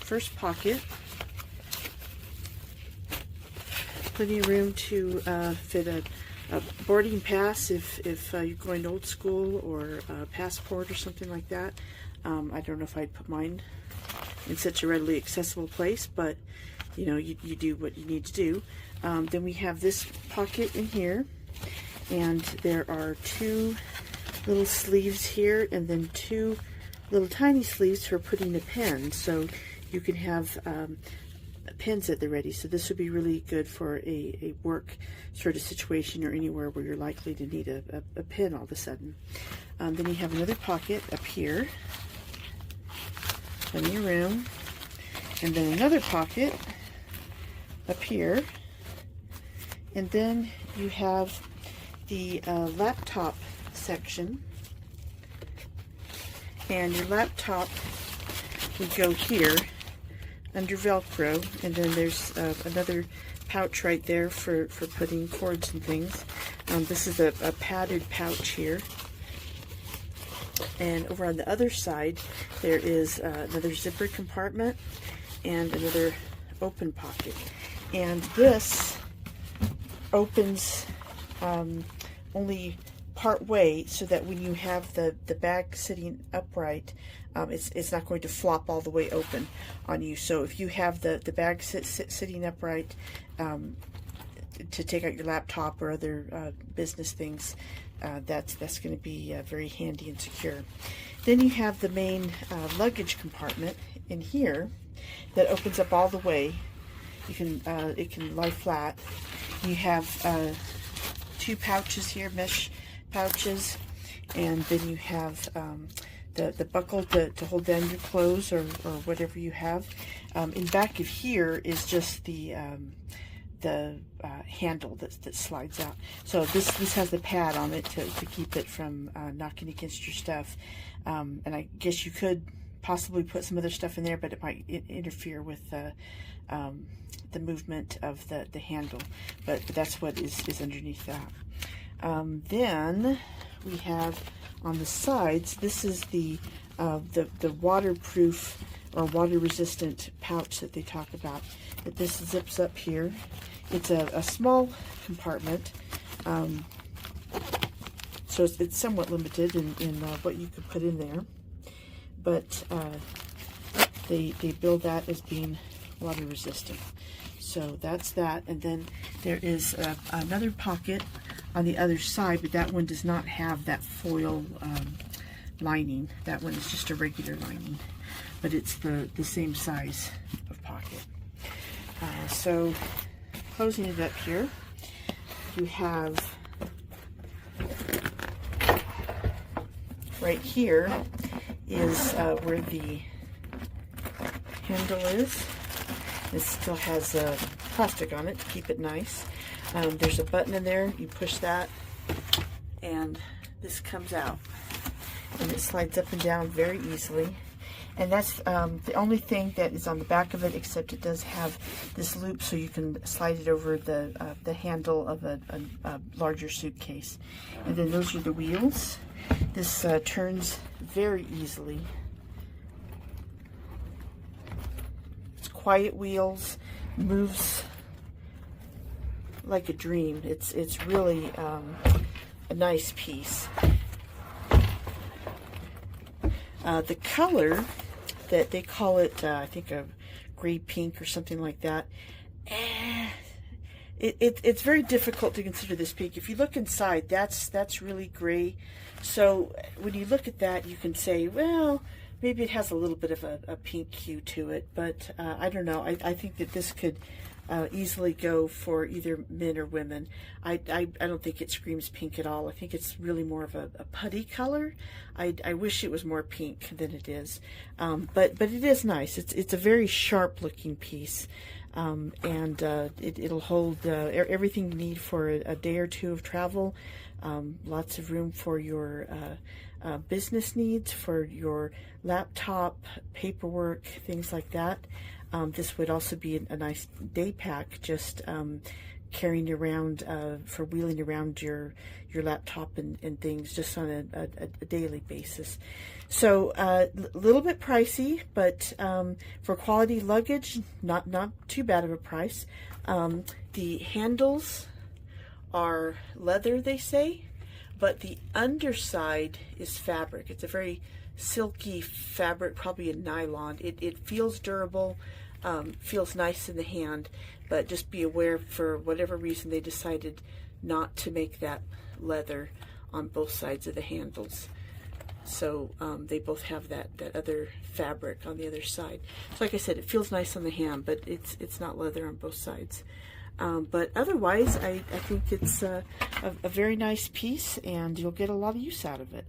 first pocket. Plenty of room to fit a boarding pass if you're going old school, or a passport or something like that. I don't know if I'd put mine in such a readily accessible place, but you know, you do what you need to do. Then we have this pocket in here, and there are two little sleeves here, and then two little tiny sleeves for putting a pen, so you can have pens at the ready. So this would be really good for a work sort of situation, or anywhere where you're likely to need a pen all of a sudden. Then you have another pocket up here, plenty of room, and then another pocket up here, and then you have the laptop section, and your laptop would go here under Velcro, and then there's another pouch right there for putting cords and things. This is a padded pouch here, and over on the other side there is another zipper compartment and another open pocket, and this opens only part way, so that when you have the bag sitting upright, it's not going to flop all the way open on you. So if you have the bag sitting upright to take out your laptop or other business things, that's going to be very handy and secure. Then you have the main luggage compartment in here that opens up all the way. You can it can lie flat. You have two pouches here, mesh pouches, and then you have the buckle to hold down your clothes or whatever you have. In back of here is just the handle that slides out. So this has the pad on it to keep it from knocking against your stuff. And I guess you could possibly put some other stuff in there, but it might interfere with the movement of the handle. But that's what is underneath that. Then we have on the sides, this is the waterproof or water resistant pouch that they talk about. That this zips up here. It's a small compartment, so it's somewhat limited in what you could put in there, but they bill that as being water resistant. So that's that. And then there is another pocket on the other side, but that one does not have that foil lining. That one is just a regular lining, but it's the same size of pocket. So closing it up here, you have right here is where the handle is. It still has plastic on it to keep it nice. There's a button in there. You push that, and this comes out, and it slides up and down very easily. And that's the only thing that is on the back of it, except it does have this loop so you can slide it over the handle of a larger suitcase. And then those are the wheels. This turns very easily. It's quiet wheels, moves like a dream. It's really a nice piece. The color that they call it, I think a gray pink or something like that. It's very difficult to consider this pink. If you look inside, that's really gray. So when you look at that, you can say, well, maybe it has a little bit of a pink hue to it. But I don't know. I think that this could easily go for either men or women. I don't think it screams pink at all. I think it's really more of a putty color. I wish it was more pink than it is, but it is nice. It's a very sharp looking piece, and it'll hold everything you need for a day or two of travel. Lots of room for your business needs, for your laptop, paperwork, things like that. This would also be a nice day pack, just carrying around, for wheeling around your laptop and things just on a daily basis. So a little bit pricey, but for quality luggage, not too bad of a price. The handles are leather, they say, but the underside is fabric. It's a very silky fabric, probably a nylon. It feels durable, feels nice in the hand, but just be aware, for whatever reason they decided not to make that leather on both sides of the handles. So they both have that other fabric on the other side. So like I said, it feels nice on the hand, but it's not leather on both sides. But otherwise, I think it's a very nice piece, and you'll get a lot of use out of it.